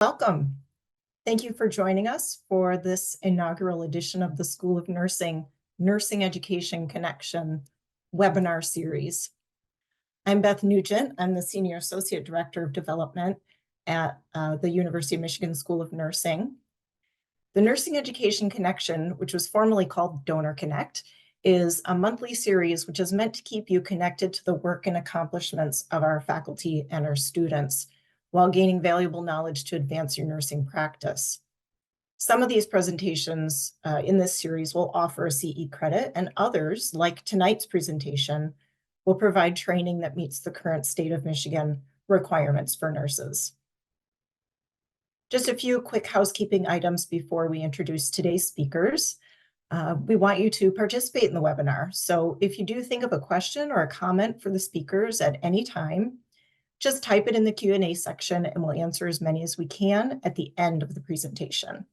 Welcome. Thank you for joining us for this inaugural edition of the School of Nursing Nursing Education Connection webinar series. I'm Beth Nugent. I'm the Senior Associate Director of Development at the University of Michigan School of Nursing. The Nursing Education Connection, which was formerly called Donor Connect, is a monthly series which is meant to keep you connected to the work and accomplishments of our faculty and our students, while gaining valuable knowledge to advance your nursing practice. Some of these presentations in this series will offer a CE credit, and others, like tonight's presentation, will provide training that meets the current state of Michigan requirements for nurses. Just a few quick housekeeping items before we introduce today's speakers. We want you to participate in the webinar. So if you do think of a question or a comment for the speakers at any time, just type it in the Q&A section and we'll answer as many as we can at the end of the presentation.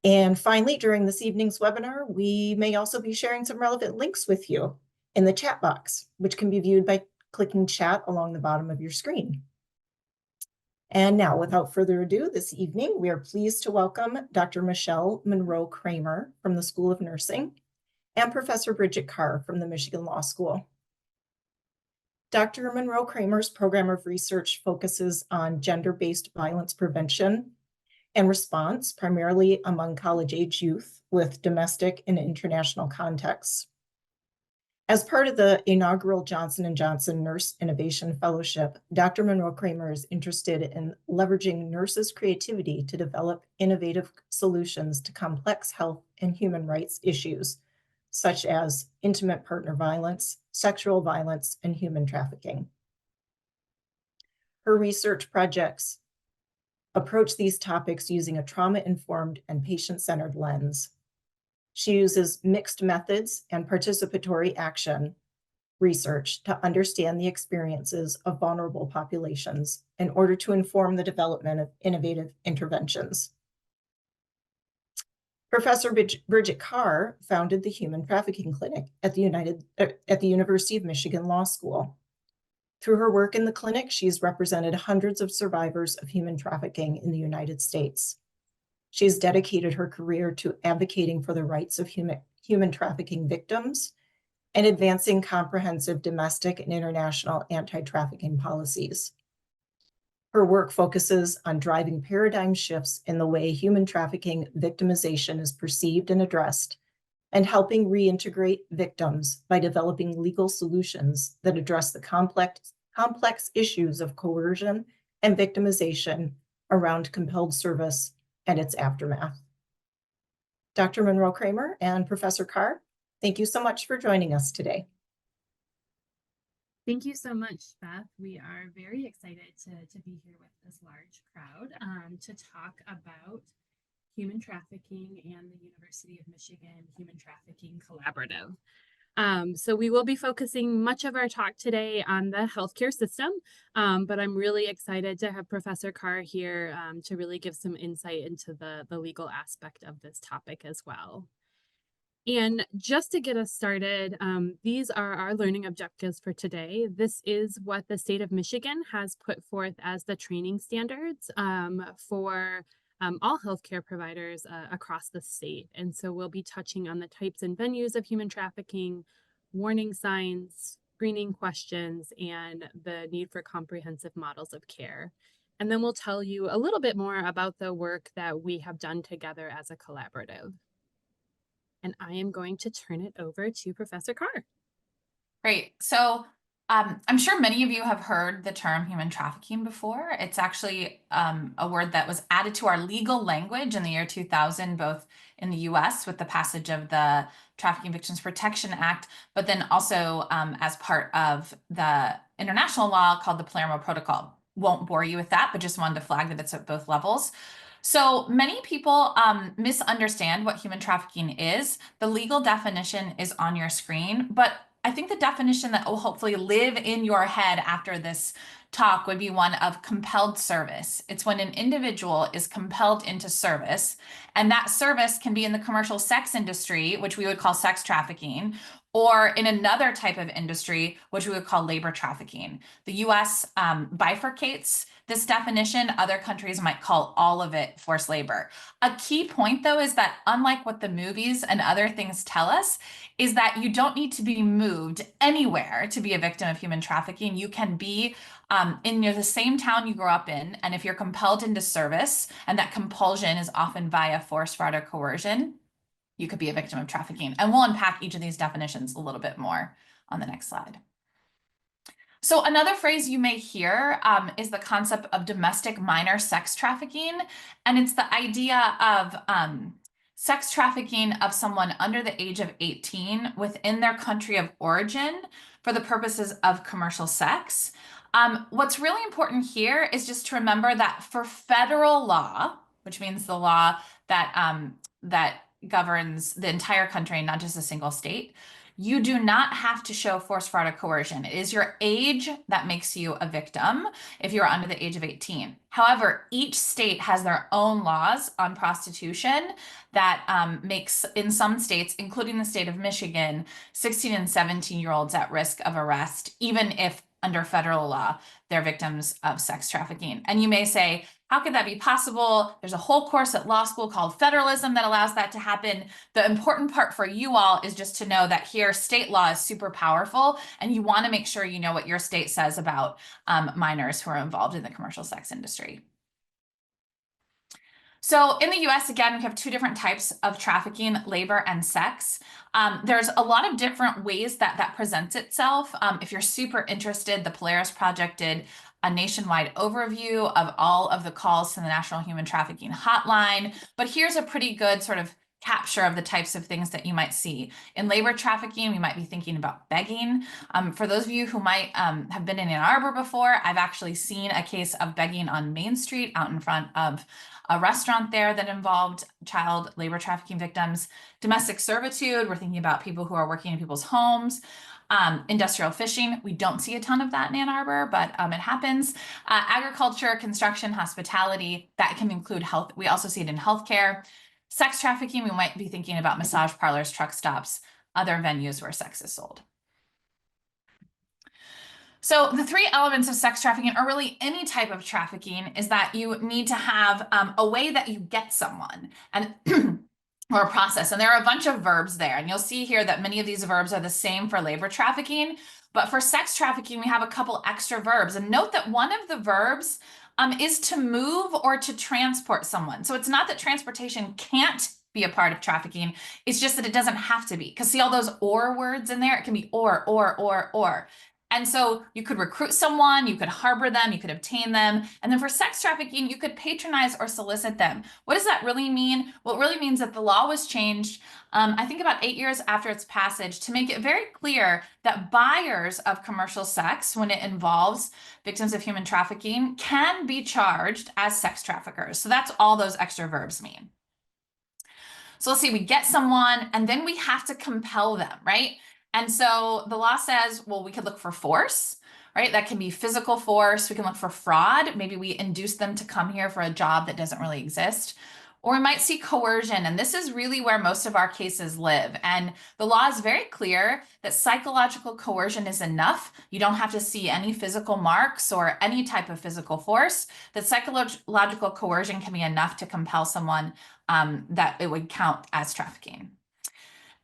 And finally, during this evening's webinar, we may also be sharing some relevant links with you in the chat box, which can be viewed by clicking chat along the bottom of your screen. And now, without further ado, this evening, we are pleased to welcome Dr. Michelle Monroe-Kramer from the School of Nursing and Professor Bridget Carr from the Michigan Law School. Dr. Monroe-Kramer's program of research focuses on gender-based violence prevention and response, primarily among college-age youth with domestic and international contexts. As part of the inaugural Johnson & Johnson Nurse Innovation Fellowship, Dr. Monroe-Kramer is interested in leveraging nurses' creativity to develop innovative solutions to complex health and human rights issues, such as intimate partner violence, sexual violence, and human trafficking. Her research projects approach these topics using a trauma-informed and patient-centered lens. She uses mixed methods and participatory action research to understand the experiences of vulnerable populations in order to inform the development of innovative interventions. Professor Bridget Carr founded the Human Trafficking Clinic at the University of Michigan Law School. Through her work in the clinic, she's represented hundreds of survivors of human trafficking in the United States. She has dedicated her career to advocating for the rights of human trafficking victims and advancing comprehensive domestic and international anti-trafficking policies. Her work focuses on driving paradigm shifts in the way human trafficking victimization is perceived and addressed, and helping reintegrate victims by developing legal solutions that address the complex issues of coercion and victimization around compelled service and its aftermath. Dr. Monroe-Kramer and Professor Carr, thank you so much for joining us today. Thank you so much, Beth. We are very excited to be here with this large crowd to talk about human trafficking and the University of Michigan Human Trafficking Collaborative. So we will be focusing much of our talk today on the healthcare system, but I'm really excited to have Professor Carr here to really give some insight into the legal aspect of this topic as well. And just to get us started, these are our learning objectives for today. This is what the state of Michigan has put forth as the training standards for all healthcare providers across the state. And so we'll be touching on the types and venues of human trafficking, warning signs, screening questions, and the need for comprehensive models of care. And then we'll tell you a little bit more about the work that we have done together as a collaborative. And I am going to turn it over to Professor Carr. Great. So I'm sure many of you have heard the term human trafficking before. It's actually a word that was added to our legal language in the year 2000, both in the US with the passage of the Trafficking Victims Protection Act, but then also as part of the international law called the Palermo Protocol. Won't bore you with that, but just wanted to flag that it's at both levels. So many people misunderstand what human trafficking is. The legal definition is on your screen, but I think the definition that will hopefully live in your head after this talk would be one of compelled service. It's when an individual is compelled into service, and that service can be in the commercial sex industry, which we would call sex trafficking, or in another type of industry, which we would call labor trafficking. The US bifurcates This definition, other countries might call all of it forced labor. A key point, though, is that unlike what the movies and other things tell us, is that you don't need to be moved anywhere to be a victim of human trafficking. You can be in the same town you grew up in, and if you're compelled into service, and that compulsion is often via force, fraud, or coercion, you could be a victim of trafficking. And we'll unpack each of these definitions a little bit more on the next slide. So another phrase you may hear is the concept of domestic minor sex trafficking. And it's the idea of sex trafficking of someone under the age of 18 within their country of origin for the purposes of commercial sex. What's really important here is just to remember that for federal law, which means the law that, that governs the entire country, not just a single state, you do not have to show force, fraud, or coercion. It is your age that makes you a victim if you're under the age of 18. However, each state has their own laws on prostitution that makes, in some states, including the state of Michigan, 16 and 17-year-olds at risk of arrest, even if under federal law, they're victims of sex trafficking. And you may say, how could that be possible? There's a whole course at law school called federalism that allows that to happen. The important part for you all is just to know that here state law is super powerful, and you want to make sure you know what your state says about minors who are involved in the commercial sex industry. So in the US, again, we have two different types of trafficking, labor and sex. There's a lot of different ways that that presents itself. If you're super interested, the Polaris Project did a nationwide overview of all of the calls to the National Human Trafficking Hotline. But here's a pretty good sort of capture of the types of things that you might see. In labor trafficking, we might be thinking about begging. For those of you who might have been in Ann Arbor before, I've actually seen a case of begging on Main Street out in front of a restaurant there that involved child labor trafficking victims. Domestic servitude, we're thinking about people who are working in people's homes. Industrial fishing, we don't see a ton of that in Ann Arbor, but it happens. Agriculture, construction, hospitality, that can include health. We also see it in healthcare. Sex trafficking, we might be thinking about massage parlors, truck stops, other venues where sex is sold. So the three elements of sex trafficking, or really any type of trafficking, is that you need to have a way that you get someone and or a process. And there are a bunch of verbs there. And you'll see here that many of these verbs are the same for labor trafficking. But for sex trafficking, we have a couple extra verbs. And note that one of the verbs is to move or to transport someone. So it's not that transportation can't be a part of trafficking. It's just that it doesn't have to be. Because see all those or words in there? It can be or. And so you could recruit someone, you could harbor them, you could obtain them. And then for sex trafficking, you could patronize or solicit them. What does that really mean? Well, it really means that the law was changed, I think about 8 years after its passage, to make it very clear that buyers of commercial sex, when it involves victims of human trafficking, can be charged as sex traffickers. So that's all those extra verbs mean. So let's see, we get someone and then we have to compel them, right? And so the law says, well, we could look for force, right? That can be physical force. We can look for fraud. Maybe we induce them to come here for a job that doesn't really exist. Or we might see coercion. And this is really where most of our cases live. And the law is very clear that psychological coercion is enough. You don't have to see any physical marks or any type of physical force. That psychological coercion can be enough to compel someone that it would count as trafficking.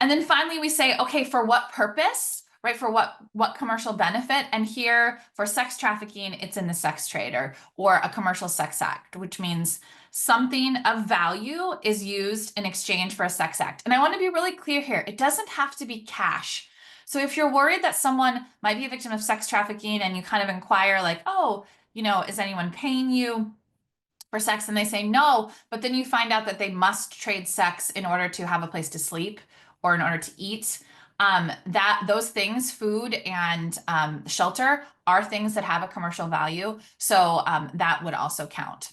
And then finally, we say, okay, for what purpose, right? For what commercial benefit? And here for sex trafficking, it's in the sex trade or a commercial sex act, which means something of value is used in exchange for a sex act. And I want to be really clear here. It doesn't have to be cash. So if you're worried that someone might be a victim of sex trafficking and you kind of inquire like, oh, you know, is anyone paying you for sex? And they say no, but then you find out that they must trade sex in order to have a place to sleep or in order to eat, that those things, food and shelter, are things that have a commercial value. So that would also count.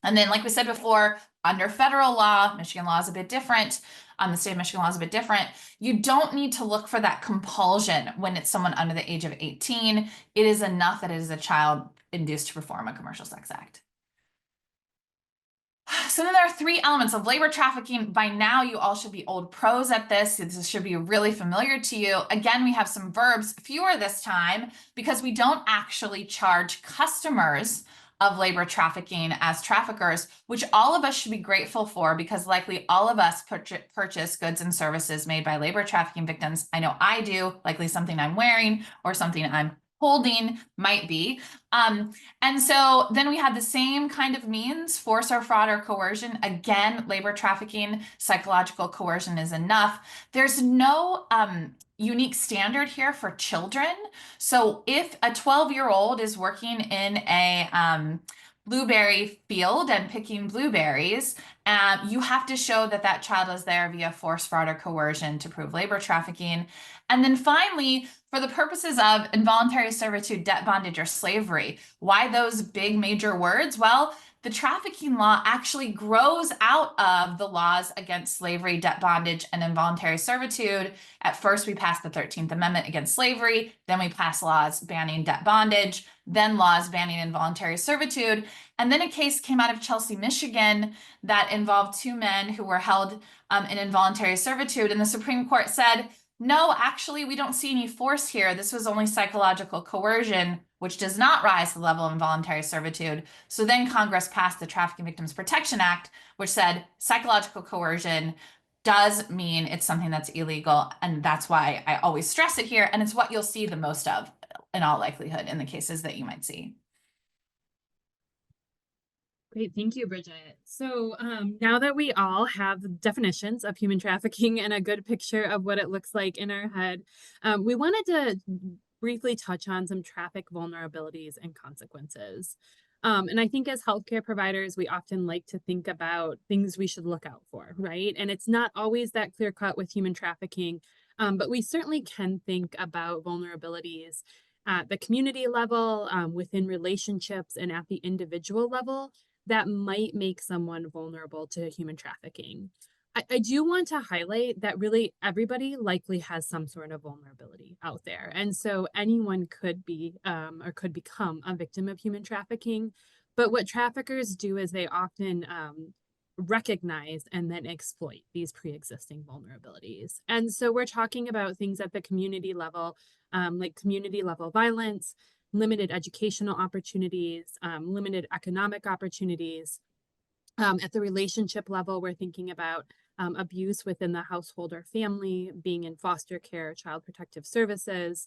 And then, like we said before, under federal law, Michigan law is a bit different. The state of Michigan law is a bit different. You don't need to look for that compulsion when it's someone under the age of 18. It is enough that it is a child induced to perform a commercial sex act. so then there are three elements of labor trafficking. By now, you all should be old pros at this. This should be really familiar to you. Again, we have some verbs, fewer this time, because we don't actually charge customers of labor trafficking as traffickers, which all of us should be grateful for, because likely all of us purchase goods and services made by labor trafficking victims. I know I do, likely something I'm wearing or something I'm holding might be. And so then we have the same kind of means, force or fraud or coercion. Again, labor trafficking, psychological coercion is enough. There's no unique standard here for children. So if a 12-year-old is working in a blueberry field and picking blueberries, you have to show that that child is there via force, fraud, or coercion to prove labor trafficking. And then finally, for the purposes of involuntary servitude, debt bondage, or slavery, why those big major words? Well, the trafficking law actually grows out of the laws against slavery, debt bondage, and involuntary servitude. At first, we passed the 13th Amendment against slavery. Then we passed laws banning debt bondage, then laws banning involuntary servitude. And then a case came out of Chelsea, Michigan that involved two men who were held in involuntary servitude. And the Supreme Court said, no, actually, we don't see any force here. This was only psychological coercion, which does not rise to the level of involuntary servitude. So then Congress passed the Trafficking Victims Protection Act, which said psychological coercion does mean it's something that's illegal. And that's why I always stress it here. And it's what you'll see the most of in all likelihood in the cases that you might see. Great, thank you, Bridget. So now that we all have definitions of human trafficking and a good picture of what it looks like in our head, we wanted to briefly touch on some traffic vulnerabilities and consequences. And I think as healthcare providers, we often like to think about things we should look out for, right? And it's not always that clear cut with human trafficking, but we certainly can think about vulnerabilities at the community level, within relationships, and at the individual level that might make someone vulnerable to human trafficking. I do want to highlight that really everybody likely has some sort of vulnerability out there. And so anyone could be or could become a victim of human trafficking. But what traffickers do is they often recognize and then exploit these pre-existing vulnerabilities. And so we're talking about things at the community level, like community level violence, limited educational opportunities, limited economic opportunities. At the relationship level, we're thinking about abuse within the household or family, being in foster care, child protective services.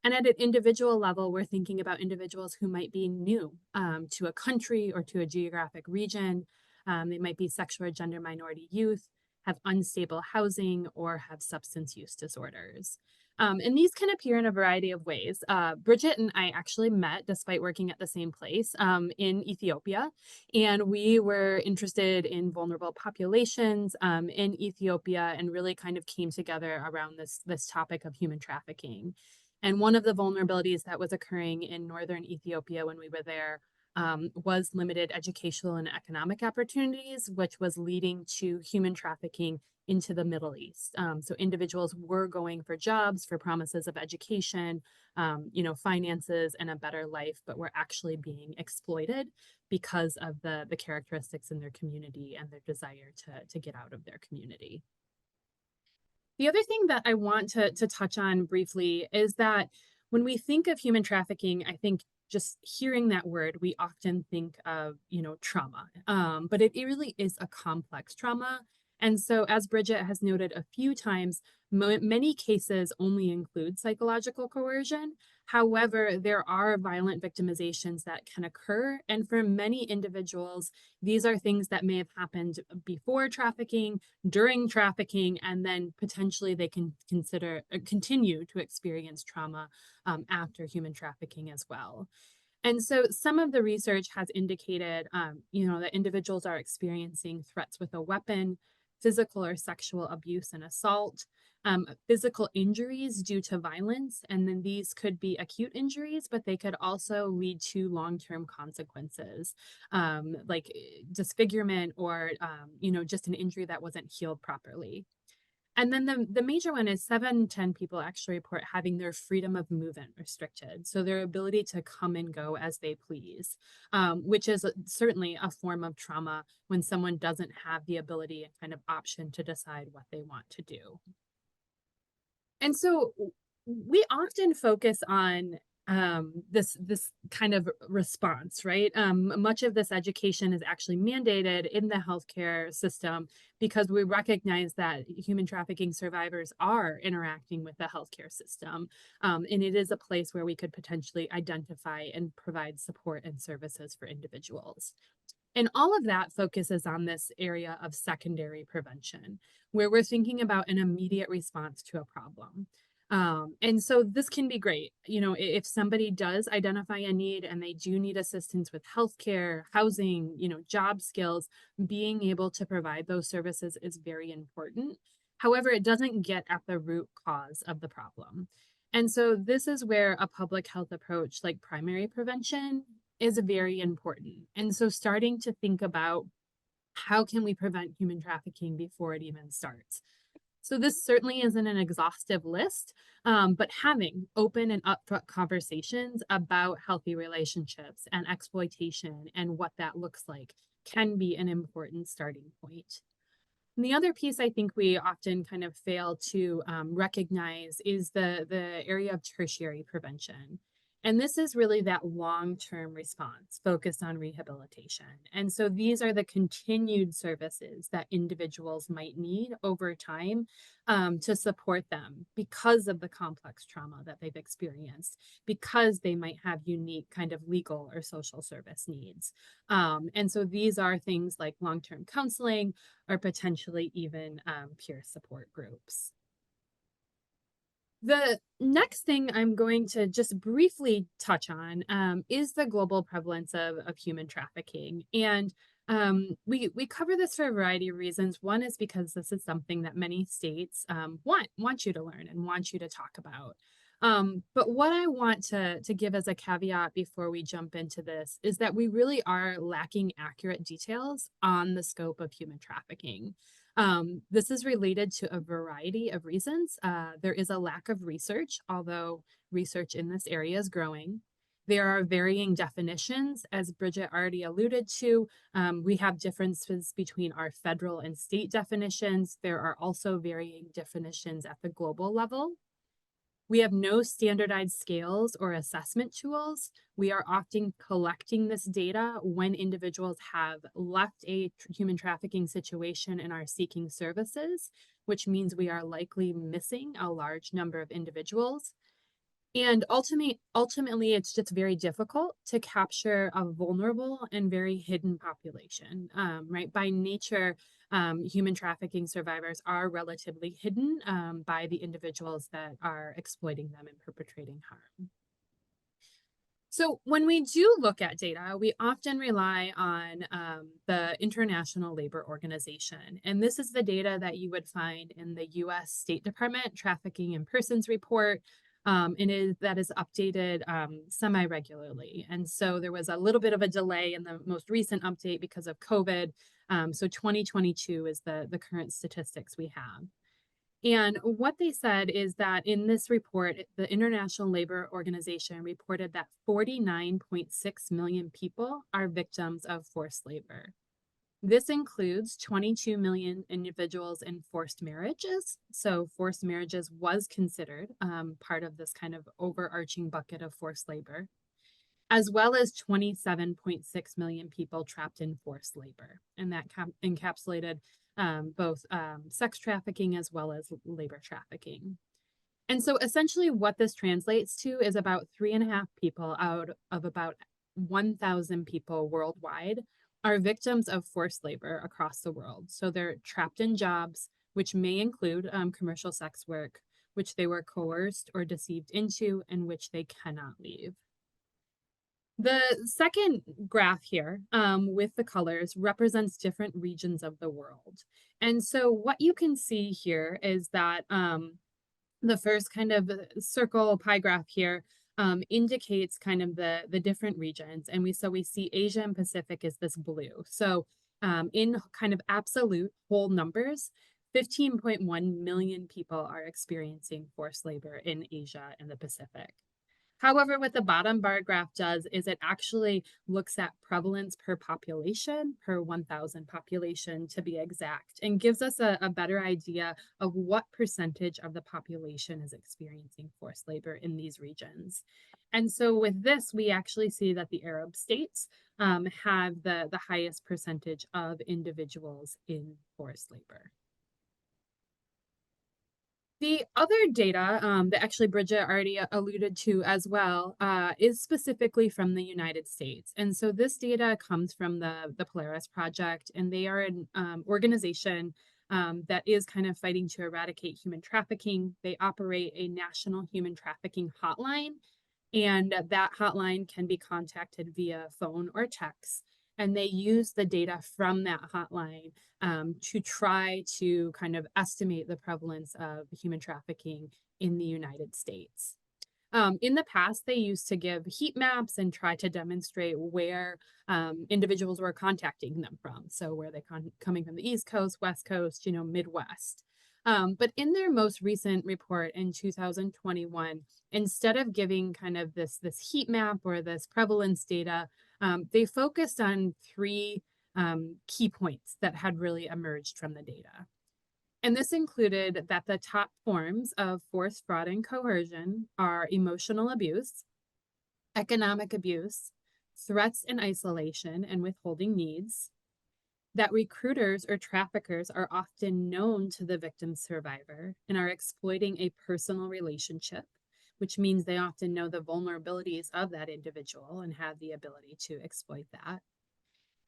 And at an individual level, we're thinking about individuals who might be new to a country or to a geographic region. They might be sexual or gender minority youth, have unstable housing, or have substance use disorders. And these can appear in a variety of ways. Bridget and I actually met, despite working at the same place, in Ethiopia. And we were interested in vulnerable populations in Ethiopia and really kind of came together around this topic of human trafficking. And one of the vulnerabilities that was occurring in northern Ethiopia when we were there was limited educational and economic opportunities, which was leading to human trafficking into the Middle East. So individuals were going for jobs, for promises of education, finances, and a better life, but were actually being exploited because of the characteristics in their community and their desire to get out of their community. The other thing that I want to touch on briefly is that when we think of human trafficking, I think just hearing that word, we often think of, trauma, but it really is a complex trauma. And so, as Bridget has noted a few times, many cases only include psychological coercion. However, there are violent victimizations that can occur. And for many individuals, these are things that may have happened before trafficking, during trafficking, and then potentially they can continue to experience trauma after human trafficking as well. And so some of the research has indicated, that individuals are experiencing threats with a weapon, physical or sexual abuse and assault, physical injuries due to violence. And then these could be acute injuries, but they could also lead to long-term consequences, like disfigurement or, just an injury that wasn't healed properly. And then the major one is 7 in 10 people actually report having their freedom of movement restricted. So their ability to come and go as they please, which is certainly a form of trauma when someone doesn't have the ability and kind of option to decide what they want to do. And so we often focus on this kind of response, right? Much of this education is actually mandated in the healthcare system because we recognize that human trafficking survivors are interacting with the healthcare system, and it is a place where we could potentially identify and provide support and services for individuals. And all of that focuses on this area of secondary prevention, where we're thinking about an immediate response to a problem. And so this can be great. You know, if somebody does identify a need and they do need assistance with healthcare, housing, job skills, being able to provide those services is very important. However, it doesn't get at the root cause of the problem. And so this is where a public health approach like primary prevention is very important. And so starting to think about how can we prevent human trafficking before it even starts. So this certainly isn't an exhaustive list, but having open and upfront conversations about healthy relationships and exploitation and what that looks like can be an important starting point. And the other piece I think we often kind of fail to recognize is the area of tertiary prevention. And this is really that long-term response focused on rehabilitation. And so these are the continued services that individuals might need over time to support them because of the complex trauma that they've experienced, because they might have unique kind of legal or social service needs. And so these are things like long-term counseling or potentially even peer support groups. The next thing I'm going to just briefly touch on is the global prevalence of human trafficking. And we cover this for a variety of reasons. One is because this is something that many states want you to learn and want you to talk about. But what I want to give as a caveat before we jump into this is that we really are lacking accurate details on the scope of human trafficking. This is related to a variety of reasons. There is a lack of research, although research in this area is growing. There are varying definitions, as Bridget already alluded to. We have differences between our federal and state definitions. There are also varying definitions at the global level. We have no standardized scales or assessment tools. We are often collecting this data when individuals have left a human trafficking situation and are seeking services, which means we are likely missing a large number of individuals. And ultimately, it's just very difficult to capture a vulnerable and very hidden population, right? By nature, human trafficking survivors are relatively hidden by the individuals that are exploiting them and perpetrating harm. So when we do look at data, we often rely on the International Labor Organization. And this is the data that you would find in the US State Department Trafficking in Persons Report. That is updated semi-regularly. And so there was a little bit of a delay in the most recent update because of COVID. So 2022 is the current statistics we have. And what they said is that in this report, the International Labor Organization reported that 49.6 million people are victims of forced labor. This includes 22 million individuals in forced marriages. So forced marriages was considered part of this kind of overarching bucket of forced labor, as well as 27.6 million people trapped in forced labor. And that encapsulated both sex trafficking as well as labor trafficking. And so essentially what this translates to is about 3.5 people out of about 1,000 people worldwide are victims of forced labor across the world. So they're trapped in jobs, which may include commercial sex work, which they were coerced or deceived into, and which they cannot leave. The second graph here with the colors represents different regions of the world. And so what you can see here is that the first kind of circle pie graph here indicates kind of the different regions. And we see Asia and Pacific is this blue. So in kind of absolute whole numbers, 15.1 million people are experiencing forced labor in Asia and the Pacific. However, what the bottom bar graph does is it actually looks at prevalence per population, per 1,000 population to be exact, and gives us a better idea of what percentage of the population is experiencing forced labor in these regions. And so with this, we actually see that the Arab states have the highest percentage of individuals in forced labor. The other data that actually Bridget already alluded to as well is specifically from the United States. And so this data comes from the Polaris Project, and they are an organization that is kind of fighting to eradicate human trafficking. They operate a national human trafficking hotline, and that hotline can be contacted via phone or text. And they use the data from that hotline to try to kind of estimate the prevalence of human trafficking in the United States. In the past, they used to give heat maps and try to demonstrate where individuals were contacting them from. So were they coming from the East Coast, West Coast, Midwest. But in their most recent report in 2021, instead of giving kind of this heat map or this prevalence data, they focused on three key points that had really emerged from the data. And this included that the top forms of force, fraud, and coercion are emotional abuse, economic abuse, threats and isolation, and withholding needs, that recruiters or traffickers are often known to the victim survivor and are exploiting a personal relationship, which means they often know the vulnerabilities of that individual and have the ability to exploit that.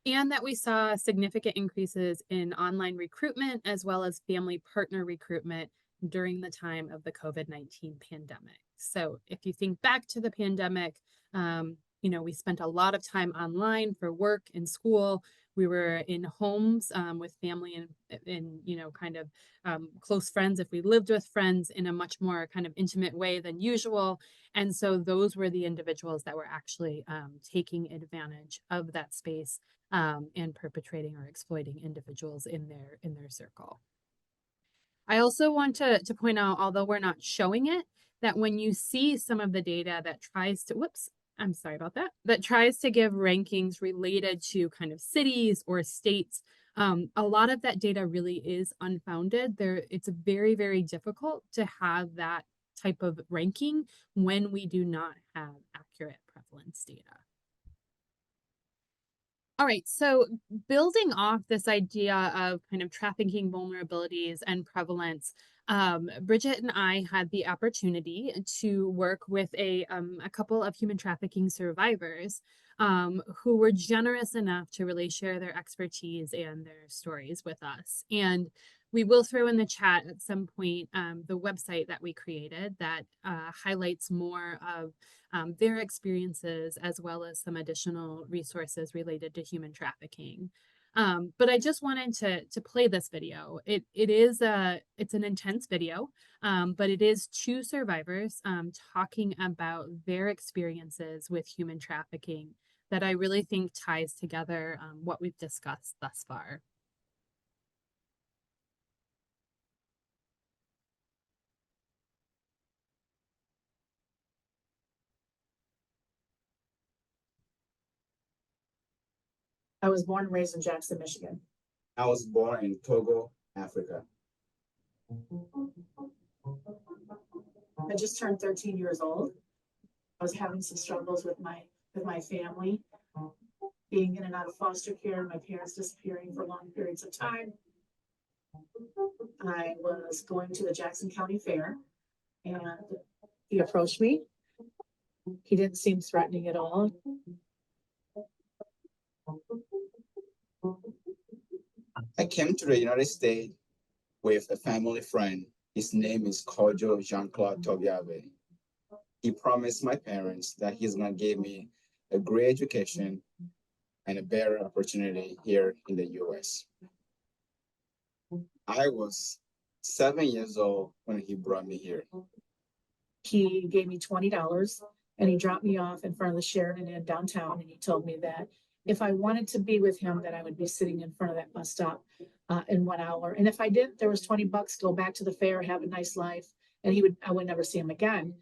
And that we saw significant increases in online recruitment as well as family partner recruitment during the time of the COVID-19 pandemic. So if you think back to the pandemic, we spent a lot of time online for work and school. We were in homes with family and kind of close friends if we lived with friends in a much more kind of intimate way than usual. And so those were the individuals that were actually taking advantage of that space and perpetrating or exploiting individuals in their circle. I also want to point out, although we're not showing it, that when you see some of the data that tries to, I'm sorry about that, that tries to give rankings related to kind of cities or states, a lot of that data really is unfounded. It's very, very difficult to have that type of ranking when we do not have accurate prevalence data. All right, so building off this idea of kind of trafficking vulnerabilities and prevalence, Bridget and I had the opportunity to work with a couple of human trafficking survivors who were generous enough to really share their expertise and their stories with us. And we will throw in the chat at some point the website that we created that highlights more of their experiences as well as some additional resources related to human trafficking. But I just wanted to play this video. It's an intense video, but it is two survivors talking about their experiences with human trafficking that I really think ties together what we've discussed thus far. I was born and raised in Jackson, Michigan. I was born in Togo, Africa. I just turned 13 years old. I was having some struggles with my family, being in and out of foster care, my parents disappearing for long periods of time. I was going to the Jackson County Fair, and he approached me. He didn't seem threatening at all. I came to the United States with a family friend. His name is Kojo Jean-Claude Tobiabe. He promised my parents that he's gonna give me a great education and a better opportunity here in the US. I was 7 years old when he brought me here. He gave me $20 and he dropped me off in front of the Sheridan Inn downtown, and he told me that if I wanted to be with him, that I would be sitting in front of that bus stop in 1 hour. And if I didn't, there was $20, go back to the fair, have a nice life. And I would never see him again.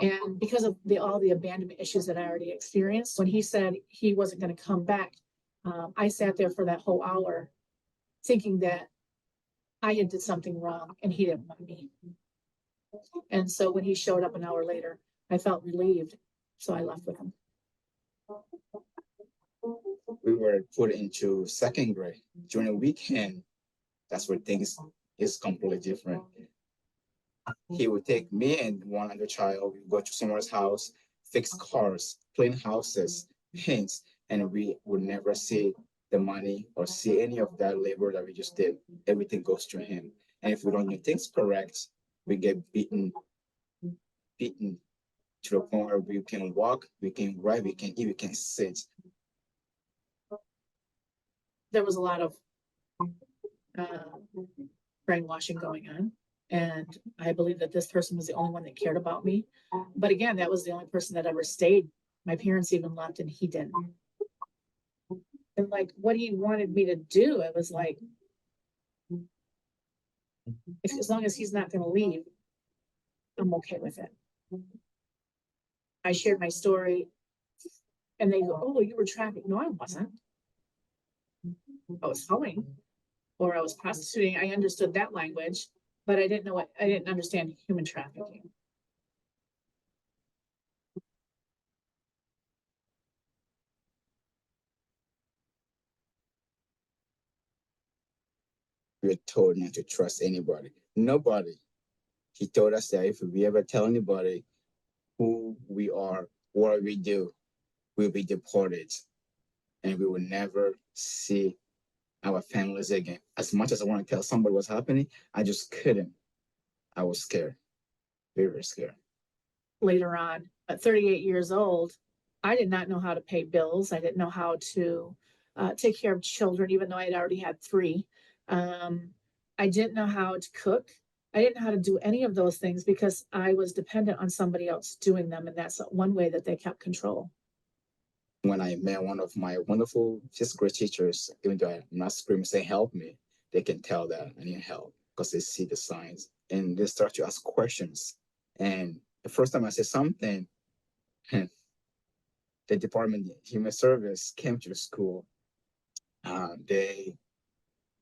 And because of all the abandonment issues that I already experienced, when he said he wasn't going to come back, I sat there for that whole hour thinking that I had did something wrong and he didn't want me. And so when he showed up an hour later, I felt relieved. So I left with him. We were put into second grade during the weekend. That's where things is completely different. He would take me and one other child, we go to someone's house, fix cars, clean houses, paint, and we would never see the money or see any of that labor that we just did. Everything goes to him. And if we don't do things correct, we get beaten to the point where we can walk, we can write, we can eat, we can sit. There was a lot of brainwashing going on. And I believe that this person was the only one that cared about me. But again, that was the only person that ever stayed. My parents even left and he didn't. And like what he wanted me to do, it was like, as long as he's not going to leave, I'm okay with it. I shared my story and they go, oh, you were trafficked. No, I wasn't. I was hoeing or I was prostituting. I understood that language, but I didn't understand human trafficking. We were told not to trust anybody. Nobody. He told us that if we ever tell anybody who we are, what we do, we'll be deported. And we will never see our families again. As much as I want to tell somebody what's happening, I just couldn't. I was scared. Very, very scared. Later on, at 38 years old, I did not know how to pay bills. I didn't know how to take care of children, even though I had already had 3. I didn't know how to cook. I didn't know how to do any of those things because I was dependent on somebody else doing them. And that's one way that they kept control. When I met one of my wonderful fifth grade teachers, even though I'm not screaming, saying help me, they can tell that I need help because they see the signs and they start to ask questions. And the first time I said something, the Department of Human Service came to the school. They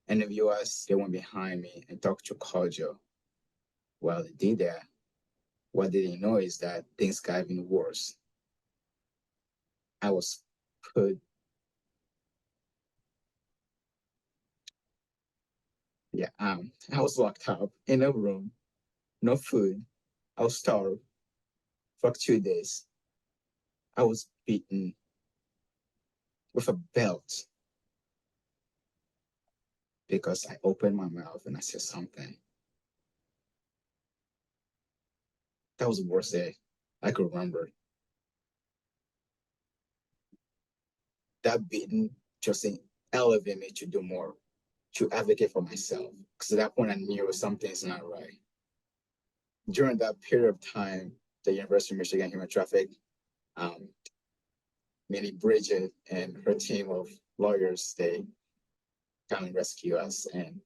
interviewed us. They went behind me and talked to Kojo. Well, they did that. What they didn't know is that things got even worse. I was put. Yeah, I was locked up in a room, no food. I was starved for 2 days. I was beaten with a belt because I opened my mouth and I said something. That was the worst day I could remember. That beating just elevated me to do more, to advocate for myself. Because at that point, I knew something's not right. During that period of time, the University of Michigan Human Traffic, Minnie Bridget and her team of lawyers, they come and rescue us and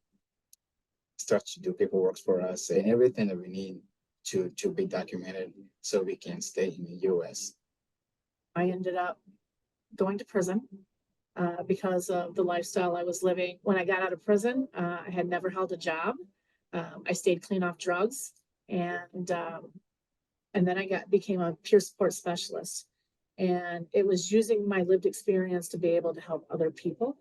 start to do paperwork for us and everything that we need to be documented so we can stay in the US. I ended up going to prison because of the lifestyle I was living. When I got out of prison, I had never held a job. I stayed clean off drugs, and then I became a peer support specialist. And it was using my lived experience to be able to help other people.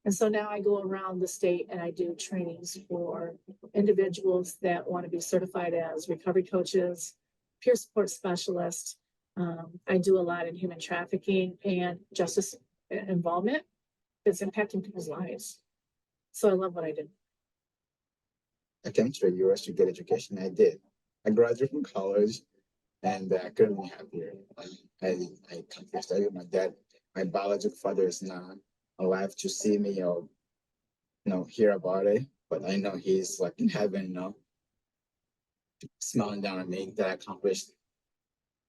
And so now I go around the state and I do trainings for individuals that want to be certified as recovery coaches, peer support specialists. I do a lot in human trafficking and justice involvement that's impacting people's lives. So I love what I do. I came to the US to get education. I did. I graduated from college and I couldn't be happier. I studied with my dad. My biological father is not alive to see me or hear about it, but I know he's like in heaven, smiling down at me that I accomplished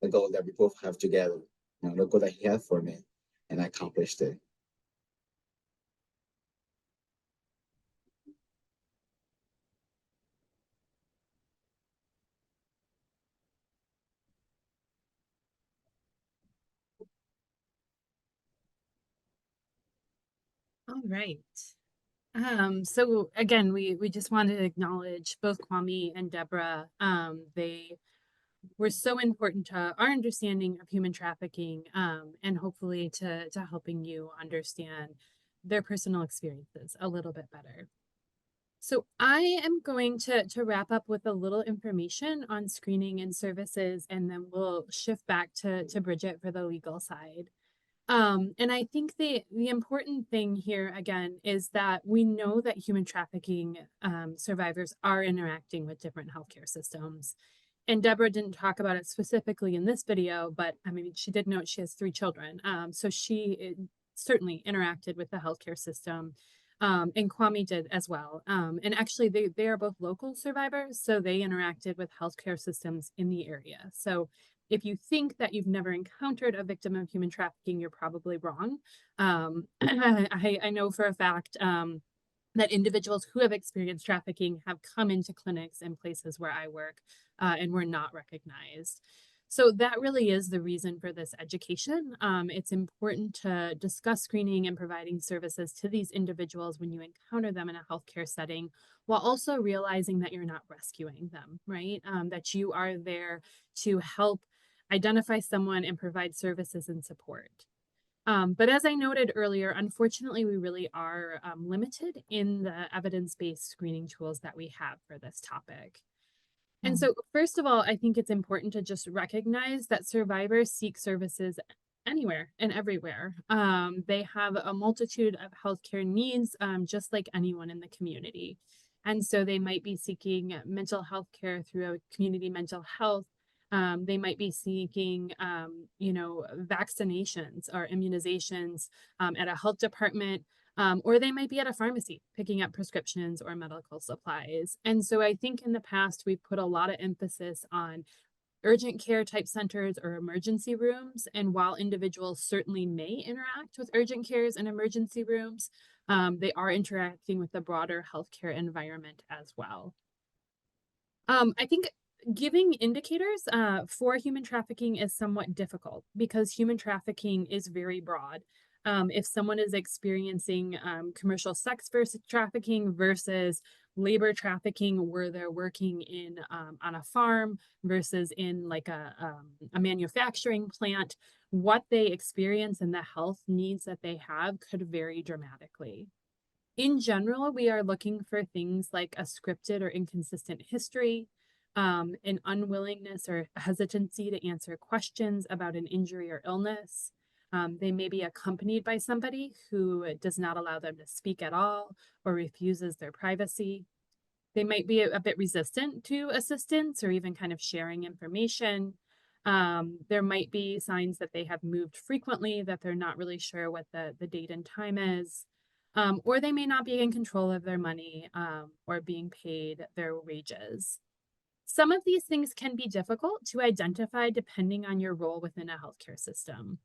the goal that we both have together, the goal that he had for me, and I accomplished it. All right. So again, we just wanted to acknowledge both Kwame and Deborah. They were so important to our understanding of human trafficking, and hopefully to helping you understand their personal experiences a little bit better. So I am going to wrap up with a little information on screening and services, and then we'll shift back to Bridget for the legal side. And I think the important thing here again is that we know that human trafficking survivors are interacting with different healthcare systems. And Deborah didn't talk about it specifically in this video, but I mean, she did note she has 3 children. So she certainly interacted with the healthcare system. And Kwame did as well. And actually, they are both local survivors, so they interacted with healthcare systems in the area. So if you think that you've never encountered a victim of human trafficking, you're probably wrong. I know for a fact that individuals who have experienced trafficking have come into clinics and places where I work and were not recognized. So that really is the reason for this education. It's important to discuss screening and providing services to these individuals when you encounter them in a healthcare setting, while also realizing that you're not rescuing them, right? That you are there to help identify someone and provide services and support. But as I noted earlier, unfortunately, we really are limited in the evidence-based screening tools that we have for this topic. And so, first of all, I think it's important to just recognize that survivors seek services anywhere and everywhere. They have a multitude of healthcare needs, just like anyone in the community. And so they might be seeking mental health care through a community mental health. They might be seeking, vaccinations or immunizations at a health department. Or they might be at a pharmacy picking up prescriptions or medical supplies. And so I think in the past, we've put a lot of emphasis on urgent care type centers or emergency rooms. And while individuals certainly may interact with urgent cares and emergency rooms, they are interacting with the broader healthcare environment as well. I think giving indicators for human trafficking is somewhat difficult because human trafficking is very broad. If someone is experiencing commercial sex versus trafficking versus labor trafficking, where they're working in on a farm versus in like a manufacturing plant, what they experience and the health needs that they have could vary dramatically. In general, we are looking for things like a scripted or inconsistent history, an unwillingness or hesitancy to answer questions about an injury or illness. They may be accompanied by somebody who does not allow them to speak at all or refuses their privacy. They might be a bit resistant to assistance or even kind of sharing information. There might be signs that they have moved frequently, that they're not really sure what the date and time is. Or they may not be in control of their money or being paid their wages. Some of these things can be difficult to identify depending on your role within a healthcare system.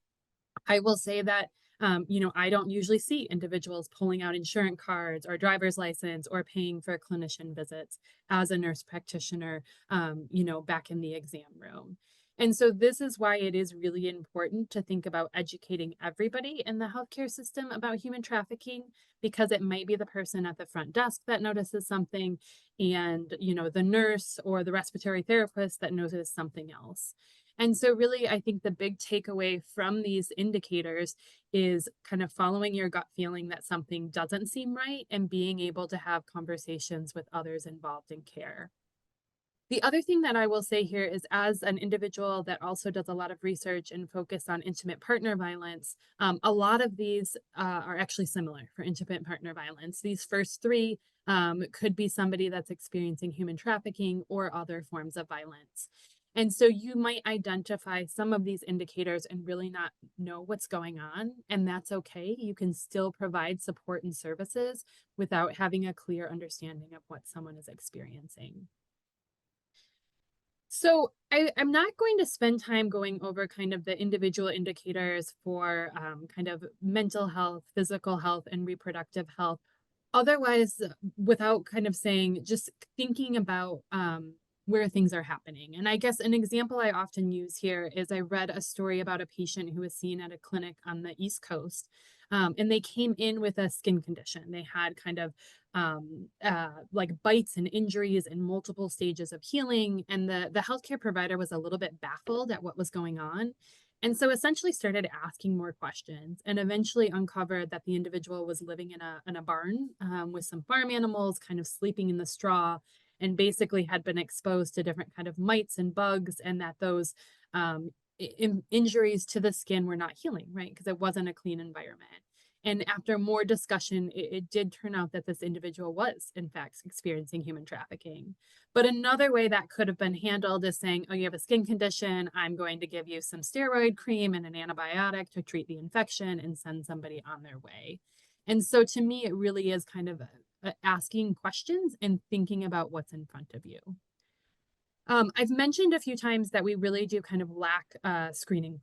I will say that, I don't usually see individuals pulling out insurance cards or driver's license or paying for clinician visits as a nurse practitioner, back in the exam room. And so this is why it is really important to think about educating everybody in the healthcare system about human trafficking, because it might be the person at the front desk that notices something and, the nurse or the respiratory therapist that notices something else. And so really, I think the big takeaway from these indicators is kind of following your gut feeling that something doesn't seem right and being able to have conversations with others involved in care. The other thing that I will say here is, as an individual that also does a lot of research and focus on intimate partner violence, a lot of these are actually similar for intimate partner violence. These first 3 could be somebody that's experiencing human trafficking or other forms of violence. And so you might identify some of these indicators and really not know what's going on, and that's okay. You can still provide support and services without having a clear understanding of what someone is experiencing. So I'm not going to spend time going over kind of the individual indicators for kind of mental health, physical health, and reproductive health. Otherwise, without kind of saying, just thinking about where things are happening. And I guess an example I often use here is I read a story about a patient who was seen at a clinic on the East Coast. And they came in with a skin condition. They had kind of like bites and injuries in multiple stages of healing. And the healthcare provider was a little bit baffled at what was going on. And so essentially started asking more questions and eventually uncovered that the individual was living in a barn with some farm animals, kind of sleeping in the straw, and basically had been exposed to different kind of mites and bugs, and that those injuries to the skin were not healing, right? Because it wasn't a clean environment. And after more discussion, it did turn out that this individual was, in fact, experiencing human trafficking. But another way that could have been handled is saying, oh, you have a skin condition. I'm going to give you some steroid cream and an antibiotic to treat the infection and send somebody on their way. And so to me, it really is kind of asking questions and thinking about what's in front of you. I've mentioned a few times that we really do kind of lack screening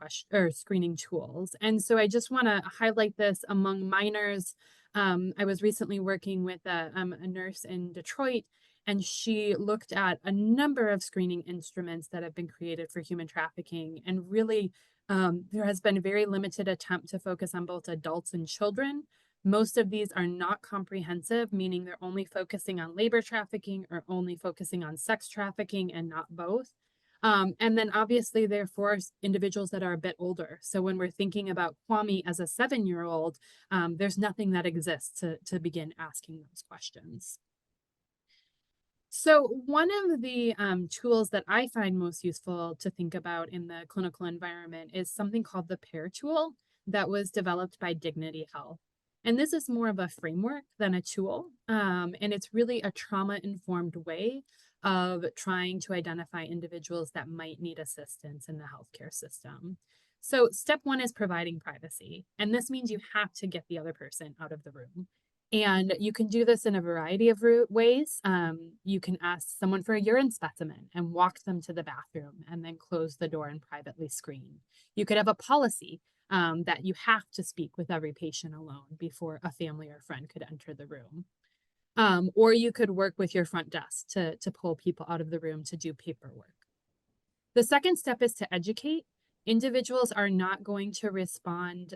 tools. And so I just want to highlight this among minors. I was recently working with a nurse in Detroit, and she looked at a number of screening instruments that have been created for human trafficking. And really, there has been a very limited attempt to focus on both adults and children. Most of these are not comprehensive, meaning they're only focusing on labor trafficking or only focusing on sex trafficking and not both. And then obviously they're for individuals that are a bit older. So when we're thinking about Kwame as a 7-year-old, there's nothing that exists to begin asking those questions. So one of the tools that I find most useful to think about in the clinical environment is something called the PAIR tool that was developed by Dignity Health. And this is more of a framework than a tool. And it's really a trauma-informed way of trying to identify individuals that might need assistance in the healthcare system. So step one is providing privacy. And this means you have to get the other person out of the room. And you can do this in a variety of ways. You can ask someone for a urine specimen and walk them to the bathroom and then close the door and privately screen. You could have a policy that you have to speak with every patient alone before a family or friend could enter the room. Or you could work with your front desk to pull people out of the room to do paperwork. The second step is to educate. Individuals are not going to respond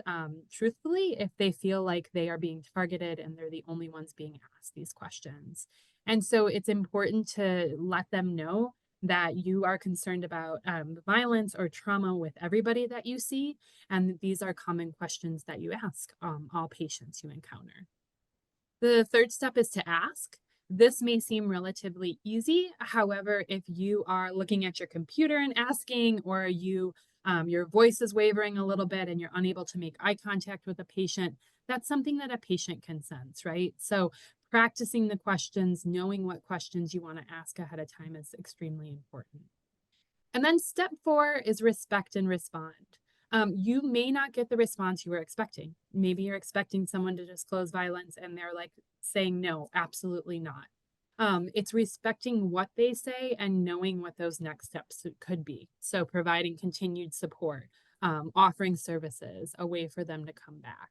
truthfully if they feel like they are being targeted and they're the only ones being asked these questions. And so it's important to let them know that you are concerned about violence or trauma with everybody that you see. And these are common questions that you ask all patients you encounter. The third step is to ask. This may seem relatively easy. However, if you are looking at your computer and asking, or your voice is wavering a little bit and you're unable to make eye contact with a patient, that's something that a patient can sense, right? So practicing the questions, knowing what questions you want to ask ahead of time is extremely important. And then step 4 is respect and respond. You may not get the response you were expecting. Maybe you're expecting someone to disclose violence and they're like saying, no, absolutely not. It's respecting what they say and knowing what those next steps could be. So providing continued support, offering services, a way for them to come back.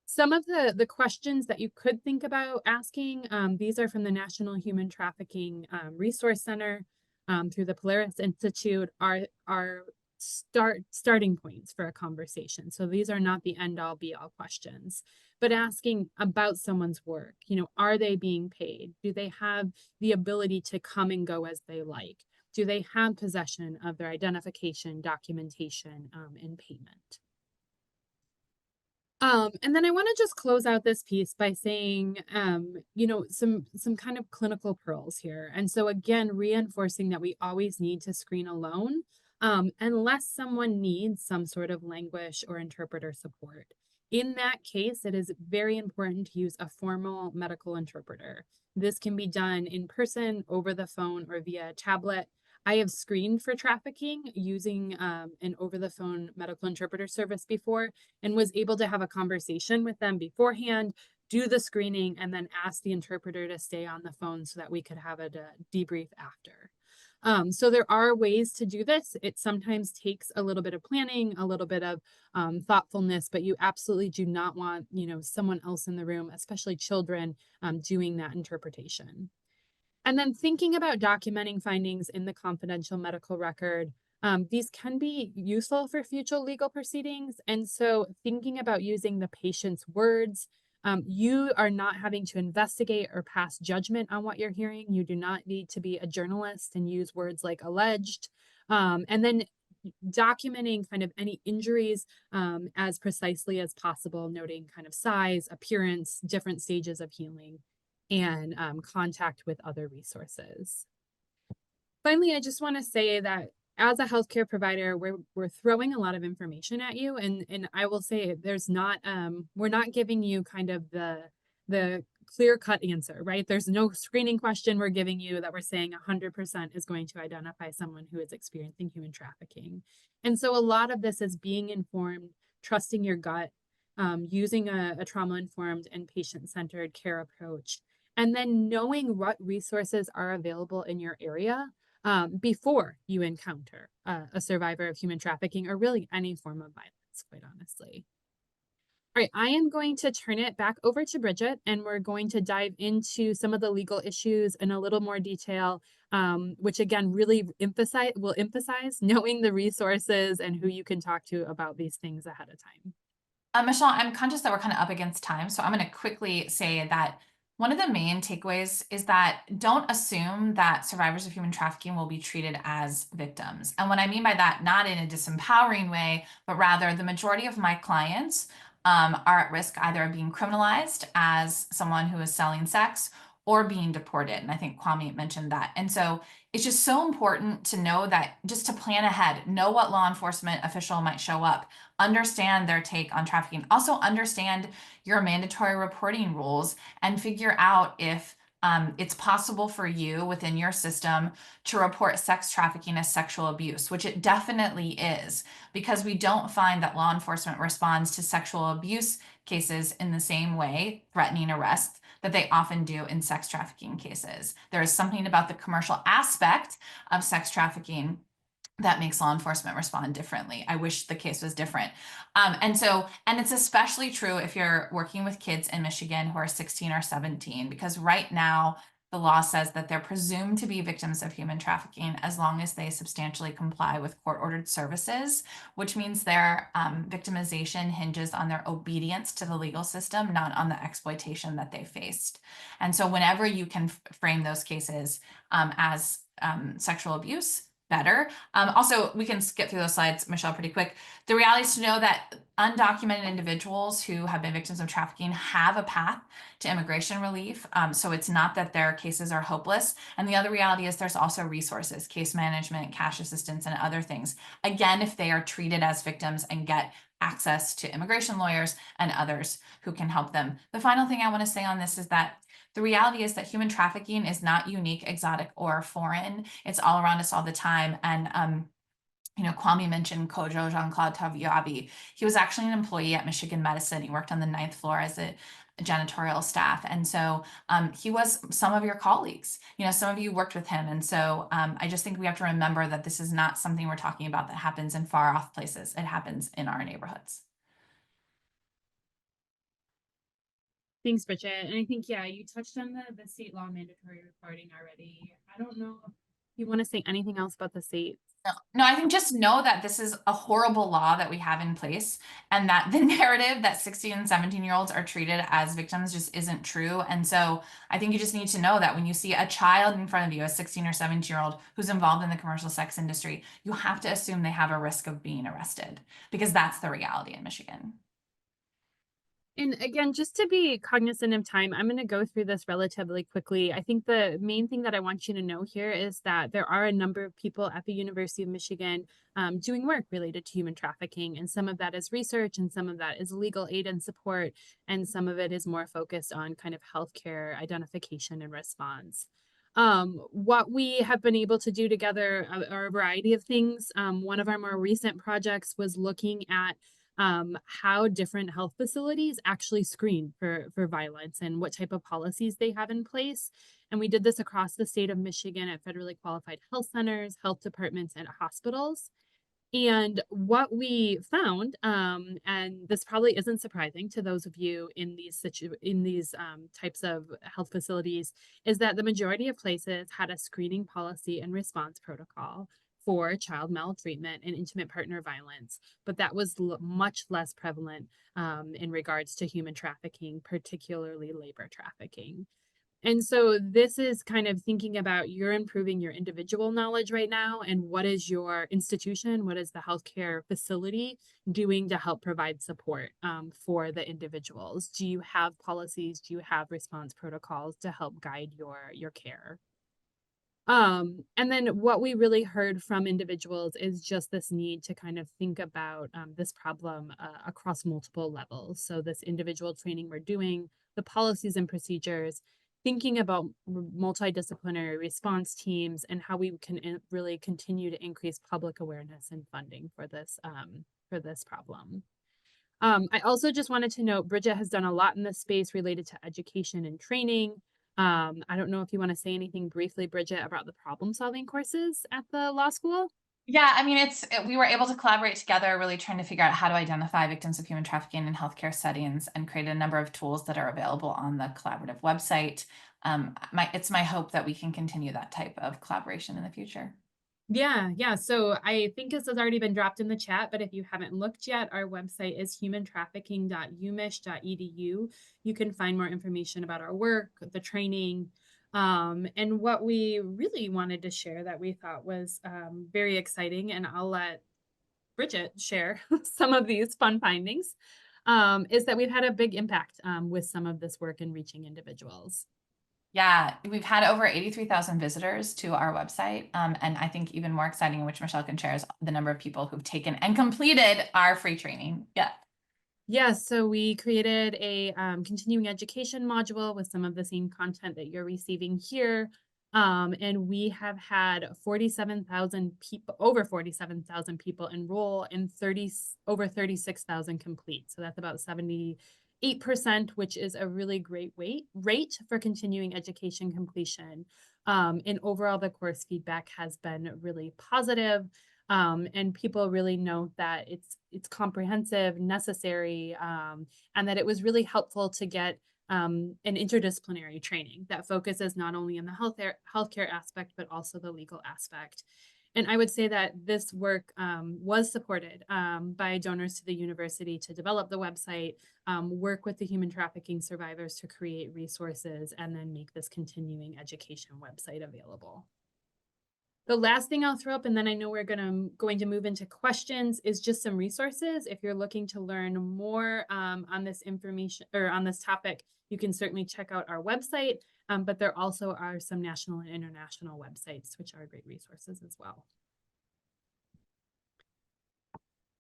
Some of the questions that you could think about asking, these are from the National Human Trafficking Resource Center through the Polaris Institute, are starting points for a conversation. So these are not the end all be all questions, but asking about someone's work. Are they being paid? Do they have the ability to come and go as they like? Do they have possession of their identification, documentation, and payment? And then I want to just close out this piece by saying, some kind of clinical pearls here. And so again, reinforcing that we always need to screen alone, unless someone needs some sort of language or interpreter support. In that case, it is very important to use a formal medical interpreter. This can be done in person, over the phone, or via tablet. I have screened for trafficking using an over-the-phone medical interpreter service before, and was able to have a conversation with them beforehand, do the screening, and then ask the interpreter to stay on the phone so that we could have a debrief after. So there are ways to do this. It sometimes takes a little bit of planning, a little bit of thoughtfulness, but you absolutely do not want, someone else in the room, especially children, doing that interpretation. And then thinking about documenting findings in the confidential medical record. these can be useful for future legal proceedings. And so thinking about using the patient's words, you are not having to investigate or pass judgment on what you're hearing. You do not need to be a journalist and use words like alleged. And then documenting kind of any injuries as precisely as possible, noting kind of size, appearance, different stages of healing, and contact with other resources. Finally, I just want to say that as a healthcare provider, we're throwing a lot of information at you, and I will say there's not we're not giving you kind of the clear-cut answer, right? There's no screening question we're giving you that we're saying 100% is going to identify someone who is experiencing human trafficking. And so a lot of this is being informed, trusting your gut, using a trauma-informed and patient-centered care approach, and then knowing what resources are available in your area before you encounter a survivor of human trafficking or really any form of violence, quite honestly. All right, I am going to turn it back over to Bridget, and we're going to dive into some of the legal issues in a little more detail, which again really will emphasize knowing the resources and who you can talk to about these things ahead of time. Michelle, I'm conscious that we're kind of up against time, so I'm going to quickly say that one of the main takeaways is that don't assume that survivors of human trafficking will be treated as victims. And what I mean by that, not in a disempowering way, but rather the majority of my clients are at risk either of being criminalized as someone who is selling sex or being deported. And I think Kwame mentioned that. And so it's just so important to know that, just to plan ahead, know what law enforcement official might show up, understand their take on trafficking, also understand your mandatory reporting rules, and figure out if it's possible for you within your system to report sex trafficking as sexual abuse, which it definitely is, because we don't find that law enforcement responds to sexual abuse cases in the same way, threatening arrest, that they often do in sex trafficking cases. There is something about the commercial aspect of sex trafficking that makes law enforcement respond differently. I wish the case was different. And it's especially true if you're working with kids in Michigan who are 16 or 17, because right now the law says that they're presumed to be victims of human trafficking as long as they substantially comply with court-ordered services, which means their victimization hinges on their obedience to the legal system, not on the exploitation that they faced. And so whenever you can frame those cases as sexual abuse, better. Also, we can skip through those slides, Michelle, pretty quick. The reality is to know that undocumented individuals who have been victims of trafficking have a path to immigration relief. So it's not that their cases are hopeless. And the other reality is there's also resources, case management, cash assistance, and other things. Again, if they are treated as victims and get access to immigration lawyers and others who can help them. The final thing I want to say on this is that the reality is that human trafficking is not unique, exotic, or foreign. It's all around us all the time. And Kwame mentioned Kojo Jean-Claude Taviabi. He was actually an employee at Michigan Medicine. He worked on the 9th floor as a janitorial staff. And so he was some of your colleagues. Some of you worked with him. And so I just think we have to remember that this is not something we're talking about that happens in far off places. It happens in our neighborhoods. Thanks, Bridget. And I think, yeah, you touched on the state law mandatory reporting already. I don't know if you want to say anything else about the state? No, I think just know that this is a horrible law that we have in place, and that the narrative that 16 and 17-year-olds are treated as victims just isn't true. And so I think you just need to know that when you see a child in front of you, a 16 or 17-year-old who's involved in the commercial sex industry, you have to assume they have a risk of being arrested, because that's the reality in Michigan. And again, just to be cognizant of time, I'm going to go through this relatively quickly. I think the main thing that I want you to know here is that there are a number of people at the University of Michigan doing work related to human trafficking. And some of that is research, and some of that is legal aid and support, and some of it is more focused on kind of healthcare identification and response. What we have been able to do together are a variety of things. One of our more recent projects was looking at how different health facilities actually screen for violence and what type of policies they have in place. And we did this across the state of Michigan at federally qualified health centers, health departments, and hospitals. And what we found, and this probably isn't surprising to those of you in these types of health facilities, is that the majority of places had a screening policy and response protocol for child maltreatment and intimate partner violence, but that was much less prevalent in regards to human trafficking, particularly labor trafficking. And so this is kind of thinking about you're improving your individual knowledge right now, and what is your institution, what is the healthcare facility doing to help provide support for the individuals? Do you have policies? Do you have response protocols to help guide your care? And then what we really heard from individuals is just this need to kind of think about this problem across multiple levels. So this individual training we're doing, the policies and procedures, thinking about multidisciplinary response teams and how we can really continue to increase public awareness and funding for this problem. I also just wanted to note, Bridget has done a lot in this space related to education and training. I don't know if you want to say anything briefly, Bridget, about the problem solving courses at the law school. Yeah, I mean, we were able to collaborate together, really trying to figure out how to identify victims of human trafficking in healthcare settings, and create a number of tools that are available on the collaborative website. It's my hope that we can continue that type of collaboration in the future. Yeah. So I think this has already been dropped in the chat, but if you haven't looked yet, our website is humantrafficking.umich.edu. You can find more information about our work, the training, and what we really wanted to share that we thought was very exciting. And I'll let Bridget share some of these fun findings, is that we've had a big impact with some of this work in reaching individuals. Yeah, we've had over 83,000 visitors to our website. And I think even more exciting, which Michelle can share, is the number of people who've taken and completed our free training. Yeah. Yes, so we created a continuing education module with some of the same content that you're receiving here. And we have had 47,000 people, over 47,000 people enroll, and over 36,000 complete. So that's about 78%, which is a really great rate for continuing education completion. And overall, the course feedback has been really positive. And people really know that it's comprehensive, necessary, and that it was really helpful to get an interdisciplinary training that focuses not only on the healthcare aspect, but also the legal aspect. And I would say that this work was supported by donors to the university to develop the website, work with the human trafficking survivors to create resources, and then make this continuing education website available. The last thing I'll throw up, and then I know we're going to move into questions, is just some resources. If you're looking to learn more on this information or on this topic, you can certainly check out our website, but there also are some national and international websites, which are great resources as well.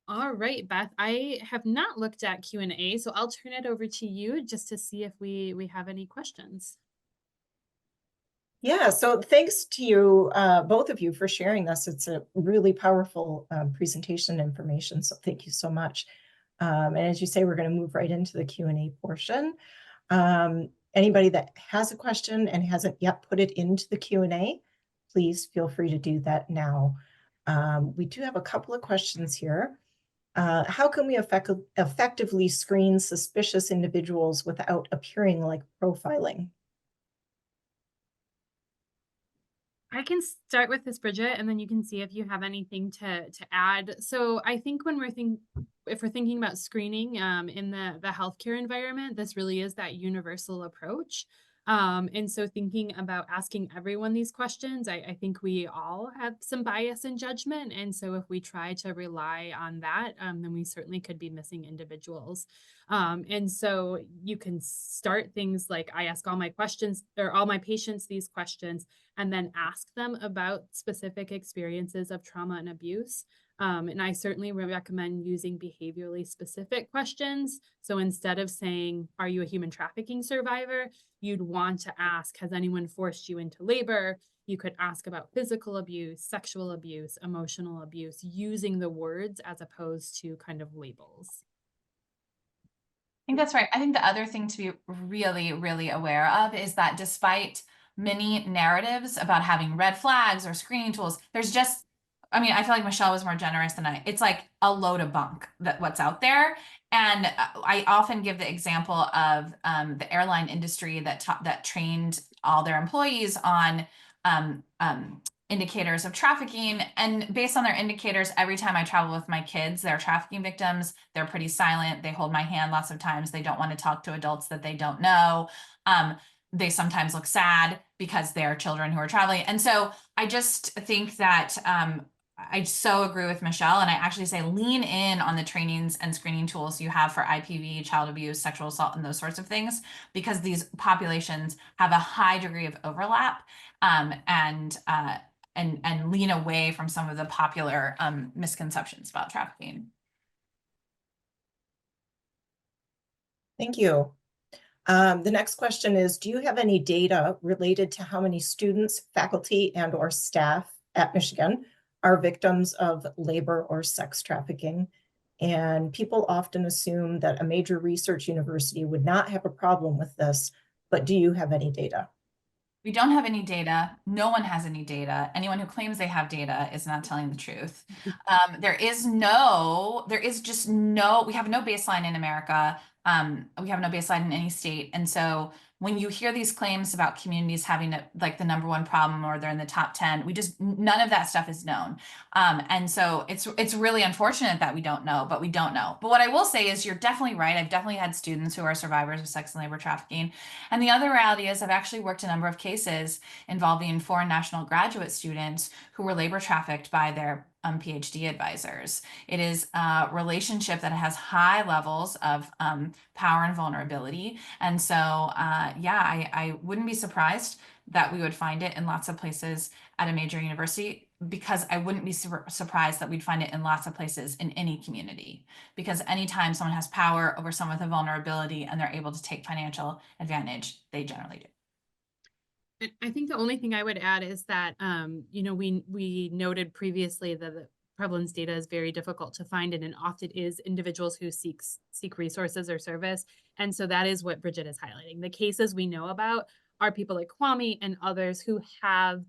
All right, Beth, I have not looked at Q&A, so I'll turn it over to you just to see if we have any questions. Yeah, so thanks to you, both of you, for sharing this. It's a really powerful presentation information, so thank you so much. And as you say, we're going to move right into the Q&A portion. Anybody that has a question and hasn't yet put it into the Q&A, please feel free to do that now. We do have a couple of questions here. How can we effectively screen suspicious individuals without appearing like profiling? I can start with this, Bridget, and then you can see if you have anything to add. So I think when if we're thinking about screening in the healthcare environment, this really is that universal approach. And so thinking about asking everyone these questions, I think we all have some bias and judgment. And so if we try to rely on that, then we certainly could be missing individuals. And so you can start things like, I ask all my patients these questions, and then ask them about specific experiences of trauma and abuse. And I certainly recommend using behaviorally specific questions. So instead of saying, are you a human trafficking survivor? You'd want to ask, has anyone forced you into labor? You could ask about physical abuse, sexual abuse, emotional abuse, using the words as opposed to kind of labels. I think that's right. I think the other thing to be really, really aware of is that despite many narratives about having red flags or screening tools, there's just, I mean, I feel like Michelle was more generous than it's like a load of bunk what's out there. And I often give the example of the airline industry that trained all their employees on indicators of trafficking. And based on their indicators, every time I travel with my kids, they're trafficking victims. They're pretty silent. They hold my hand lots of times. They don't want to talk to adults that they don't know. They sometimes look sad because they're children who are traveling. And so I just think that I so agree with Michelle. And I actually say lean in on the trainings and screening tools you have for IPV, child abuse, sexual assault, and those sorts of things, because these populations have a high degree of overlap, and lean away from some of the popular misconceptions about trafficking. Thank you. The next question is, do you have any data related to how many students, faculty, and or staff at Michigan are victims of labor or sex trafficking? And people often assume that a major research university would not have a problem with this, but do you have any data? We don't have any data. No one has any data. Anyone who claims they have data is not telling the truth. We have no baseline in America. We have no baseline in any state. And so when you hear these claims about communities having like the #1 problem, or they're in the top 10, none of that stuff is known. And so it's really unfortunate that we don't know, but we don't know. But what I will say is you're definitely right. I've definitely had students who are survivors of sex and labor trafficking. And the other reality is I've actually worked a number of cases involving foreign national graduate students who were labor trafficked by their PhD advisors. It is a relationship that has high levels of power and vulnerability. And so, I wouldn't be surprised that we would find it in lots of places at a major university, because I wouldn't be surprised that we'd find it in lots of places in any community. Because anytime someone has power over someone with a vulnerability and they're able to take financial advantage, they generally do. I think the only thing I would add is that, we noted previously that the prevalence data is very difficult to find, and it often is individuals who seek resources or service. And so that is what Bridget is highlighting. The cases we know about are people like Kwame and others who have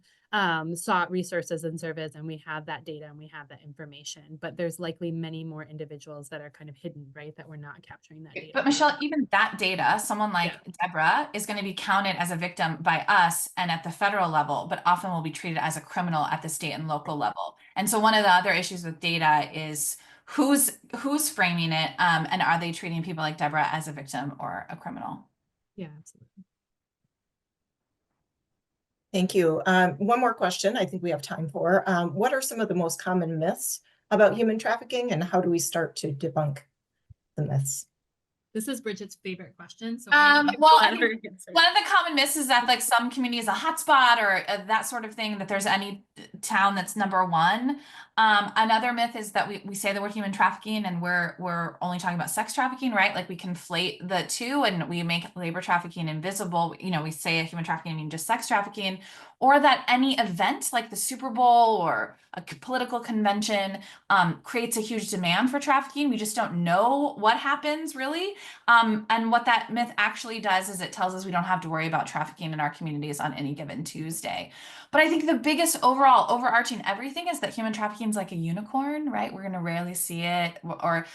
sought resources and service, and we have that data and we have that information. But there's likely many more individuals that are kind of hidden, right? That we're not capturing that data. But Michelle, even that data, someone like Deborah is going to be counted as a victim by us and at the federal level, but often will be treated as a criminal at the state and local level. And so one of the other issues with data is who's framing it, and are they treating people like Deborah as a victim or a criminal? Yeah, absolutely. Thank you. One more question I think we have time for. What are some of the most common myths about human trafficking, and how do we start to debunk the myths? This is Bridget's favorite question. So One of the common myths is that like some community is a hotspot, or that sort of thing, that there's any town that's #1. Another myth is that we say that we're human trafficking and we're only talking about sex trafficking, right? Like we conflate the two and we make labor trafficking invisible. We say a human trafficking means just sex trafficking, or that any event like the Super Bowl or a political convention creates a huge demand for trafficking. We just don't know what happens really. And what that myth actually does is it tells us we don't have to worry about trafficking in our communities on any given Tuesday. But I think the biggest overarching everything is that human trafficking is like a unicorn, right? We're going to rarely see it, or,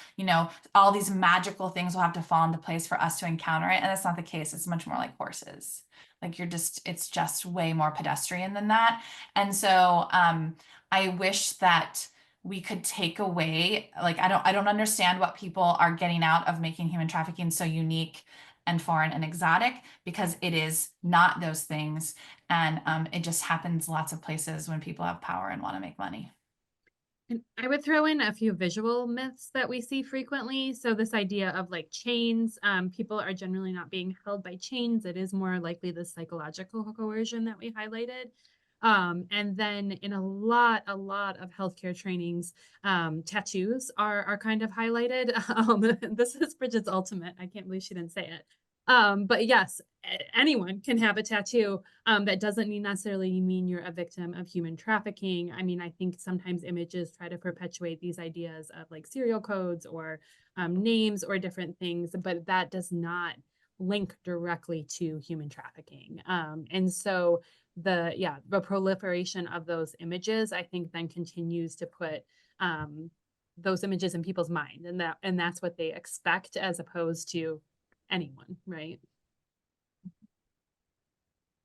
all these magical things will have to fall into place for us to encounter it. And that's not the case. It's much more like horses. Like it's just way more pedestrian than that. And so I wish that we could take away, like, I don't understand what people are getting out of making human trafficking so unique and foreign and exotic, because it is not those things. And it just happens lots of places when people have power and want to make money. And I would throw in a few visual myths that we see frequently. So this idea of like chains, people are generally not being held by chains. It is more likely the psychological coercion that we highlighted. And then in a lot of healthcare trainings, tattoos are kind of highlighted. This is Bridget's ultimate. I can't believe she didn't say it. But yes, anyone can have a tattoo. That doesn't necessarily mean you're a victim of human trafficking. I mean, I think sometimes images try to perpetuate these ideas of like serial codes or names or different things, but that does not link directly to human trafficking. And so the proliferation of those images, I think, then continues to put those images in people's mind, and that's what they expect as opposed to anyone, right?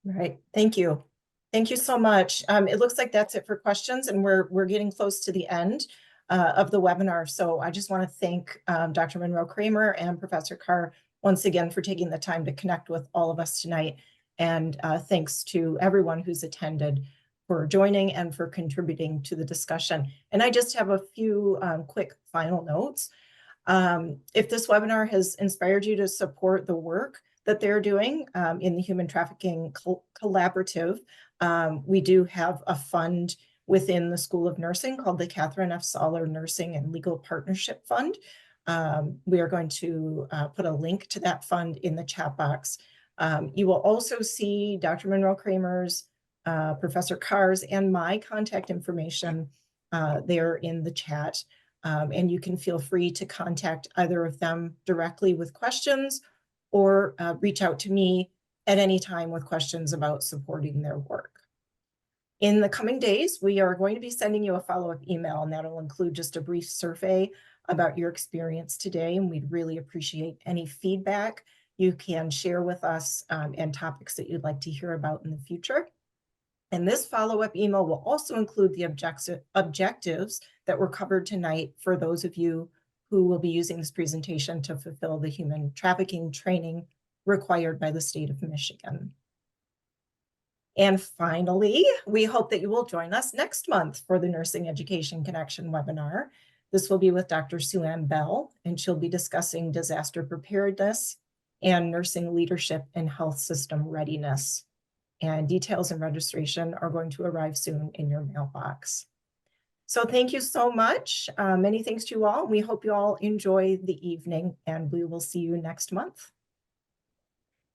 Right. Thank you. Thank you so much. It looks like that's it for questions, and we're getting close to the end of the webinar. So I just want to thank Dr. Monroe Kramer and Professor Carr once again for taking the time to connect with all of us tonight. And thanks to everyone who's attended for joining and for contributing to the discussion. And I just have a few quick final notes. If this webinar has inspired you to support the work that they're doing in the Human Trafficking Collaborative, we do have a fund within the School of Nursing called the Catherine F. Soller Nursing and Legal Partnership Fund. We are going to put a link to that fund in the chat box. You will also see Dr. Monroe Kramer's, Professor Carr's, and my contact information there in the chat. And you can feel free to contact either of them directly with questions or reach out to me at any time with questions about supporting their work. In the coming days, we are going to be sending you a follow-up email, and that'll include just a brief survey about your experience today. And we'd really appreciate any feedback you can share with us and topics that you'd like to hear about in the future. And this follow-up email will also include the objectives that were covered tonight for those of you who will be using this presentation to fulfill the human trafficking training required by the state of Michigan. And finally, we hope that you will join us next month for the Nursing Education Connection webinar. This will be with Dr. Sue Ann Bell, and she'll be discussing disaster preparedness and nursing leadership and health system readiness. And details and registration are going to arrive soon in your mailbox. So thank you so much. Many thanks to you all. We hope you all enjoy the evening, and we will see you next month.